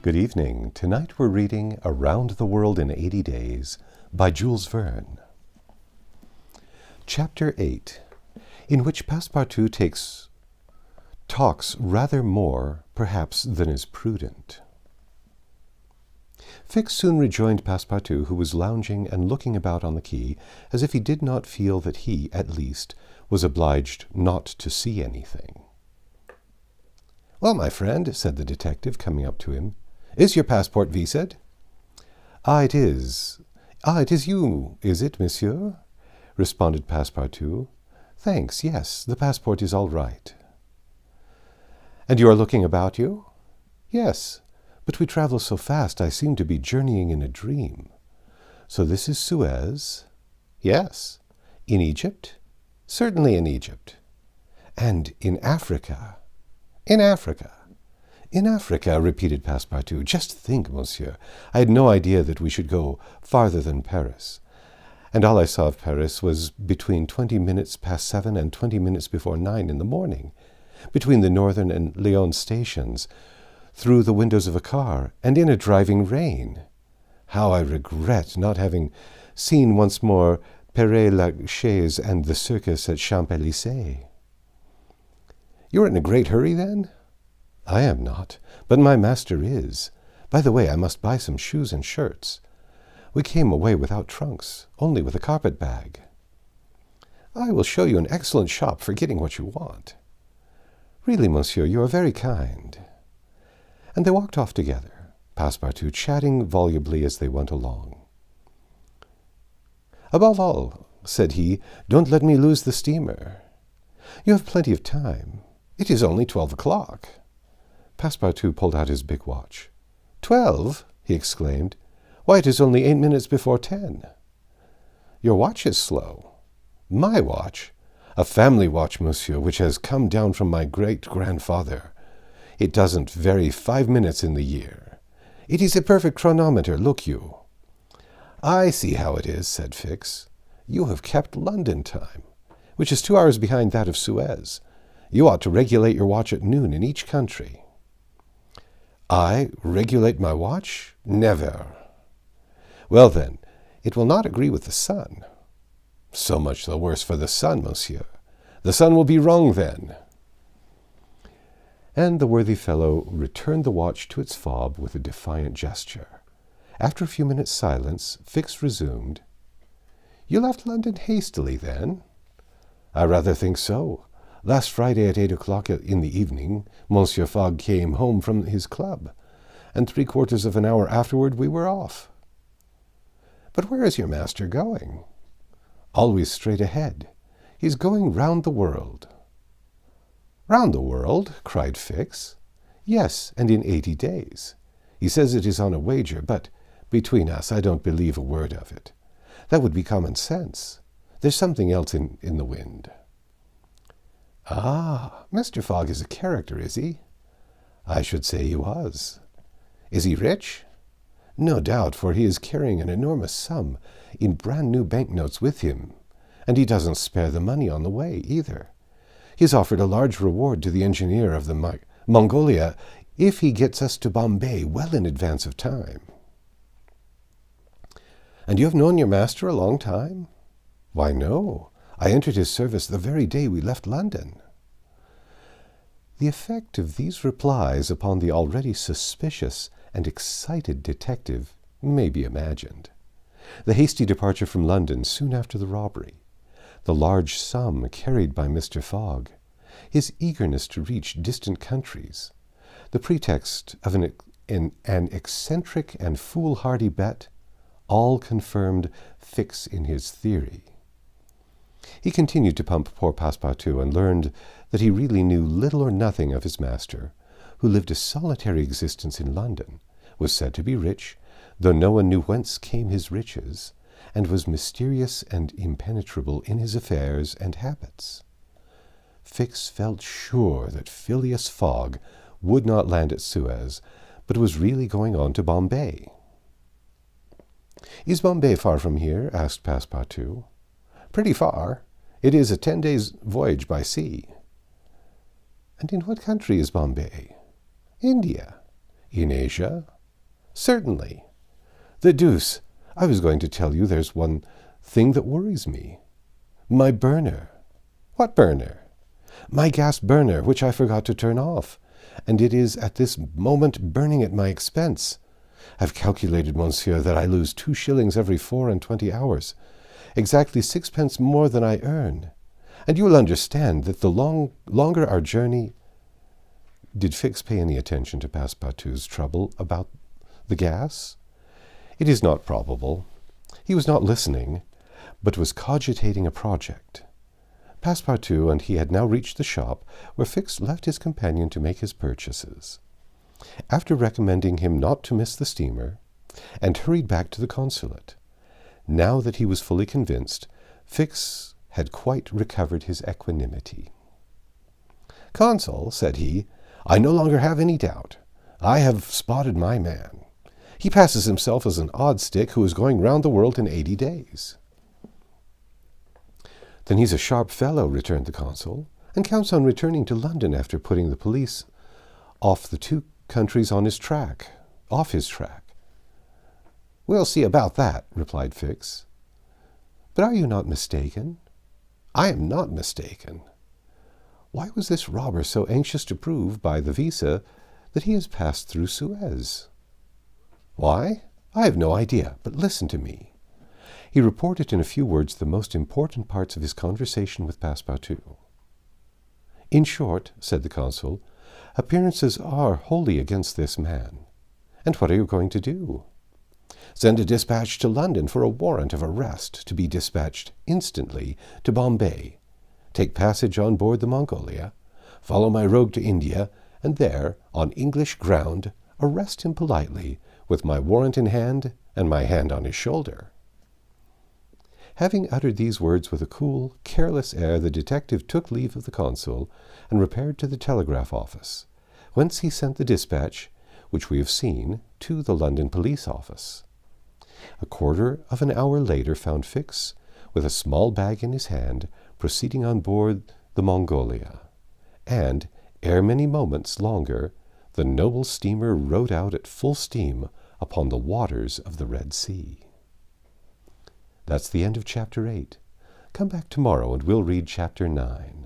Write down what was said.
Good evening. Tonight we're reading Around the World in 80 Days by Jules Vern. Chapter 8, in which Passepartout talks rather more, perhaps, than is prudent. Fix soon rejoined Passepartout, who was lounging and looking about on the quay, as if he did not feel that he, at least, was obliged not to see anything. "Well, my friend," said the detective, coming up to him, "is your passport vised?" It is. It is you, is it, monsieur?" responded Passepartout. "Thanks, yes, the passport is all right." "And you are looking about you?" "Yes, but we travel so fast I seem to be journeying in a dream. So this is Suez?" "Yes." "In Egypt?" "Certainly in Egypt." "And in Africa?" "In Africa." "In Africa," repeated Passepartout. "Just think, monsieur, I had no idea that we should go farther than Paris. And all I saw of Paris was between 20 minutes past 7 and 20 minutes before 9 in the morning, between the Northern and Lyons stations, through the windows of a car, and in a driving rain. How I regret not having seen once more Père-Lachaise and the circus at Champs-Élysées." "You are in a great hurry, then?" "I am not, but my master is. By the way, I must buy some shoes and shirts. We came away without trunks, only with a carpet-bag." "I will show you an excellent shop for getting what you want." "Really, monsieur, you are very kind." And they walked off together, Passepartout chatting volubly as they went along. "Above all," said he, "don't let me lose the steamer. You have plenty of time. It is only 12 o'clock. Passepartout pulled out his big watch. "12?" he exclaimed. "Why, it is only 8 minutes before 10. "Your watch is slow." "My watch? A family watch, monsieur, which has come down from my great-grandfather. It doesn't vary 5 minutes in the year. It is a perfect chronometer, look you." "I see how it is," said Fix. "You have kept London time, which is 2 hours behind that of Suez. You ought to regulate your watch at noon in each country." "I regulate my watch? Never." "Well, then, it will not agree with the sun." "So much the worse for the sun, monsieur. The sun will be wrong then." And the worthy fellow returned the watch to its fob with a defiant gesture. After a few minutes' silence, Fix resumed. "You left London hastily, then?" "I rather think so. Last Friday at 8 o'clock in the evening, Monsieur Fogg came home from his club, and 3/4 of an hour afterward we were off." "But where is your master going?" "Always straight ahead. He's going round the world." "Round the world?" cried Fix. "Yes, and in 80 days. He says it is on a wager, but between us I don't believe a word of it. That would be common sense. There's something else in the wind." "Ah, Mr. Fogg is a character, is he?" "I should say he was." "Is he rich?" "No doubt, for he is carrying an enormous sum in brand-new banknotes with him, and he doesn't spare the money on the way, either. He's offered a large reward to the engineer of the Mongolia if he gets us to Bombay well in advance of time." "And you have known your master a long time?" "Why, no. I entered his service the very day we left London." The effect of these replies upon the already suspicious and excited detective may be imagined. The hasty departure from London soon after the robbery, the large sum carried by Mr. Fogg, his eagerness to reach distant countries, the pretext of an eccentric and foolhardy bet, all confirmed Fix in his theory. He continued to pump poor Passepartout, and learned that he really knew little or nothing of his master, who lived a solitary existence in London, was said to be rich, though no one knew whence came his riches, and was mysterious and impenetrable in his affairs and habits. Fix felt sure that Phileas Fogg would not land at Suez, but was really going on to Bombay. "Is Bombay far from here?" asked Passepartout. "Pretty far. It is a 10 days' voyage by sea." "And in what country is Bombay?" "India." "In Asia?" Certainly. The deuce! I was going to tell you there's one thing that worries me. My burner. What burner? My gas burner, which I forgot to turn off, and it is at this moment burning at my expense. I've calculated, monsieur, that I lose 2 shillings every 24 hours, exactly 6 pence more than I earn. And you will understand that the longer our journey— Did Fix pay any attention to Passepartout's trouble about the gas? It is not probable. He was not listening, but was cogitating a project. Passepartout and he had now reached the shop, where Fix left his companion to make his purchases. After recommending him not to miss the steamer, and hurried back to the consulate. Now that he was fully convinced, Fix had quite recovered his equanimity. "Consul," said he, "I no longer have any doubt. I have spotted my man. He passes himself as an odd stick who is going round the world in 80 days. "Then he's a sharp fellow," returned the consul, "and counts on returning to London after putting the police off the 2 countries off his track. "We'll see about that," replied Fix. "But are you not mistaken?" "I am not mistaken." "Why was this robber so anxious to prove by the visa that he has passed through Suez?" "Why? I have no idea, but listen to me." He reported in a few words the most important parts of his conversation with Passepartout. "In short," said the consul, "appearances are wholly against this man. And what are you going to do?" "Send a dispatch to London for a warrant of arrest to be dispatched instantly to Bombay, take passage on board the Mongolia, follow my rogue to India, and there, on English ground, arrest him politely, with my warrant in hand and my hand on his shoulder." Having uttered these words with a cool, careless air, the detective took leave of the consul and repaired to the telegraph office, whence he sent the dispatch, which we have seen, to the London police office. A quarter of an hour later found Fix, with a small bag in his hand, proceeding on board the Mongolia, and, ere many moments longer, the noble steamer rode out at full steam upon the waters of the Red Sea. That's the end of Chapter 8. Come back tomorrow and we'll read Chapter 9.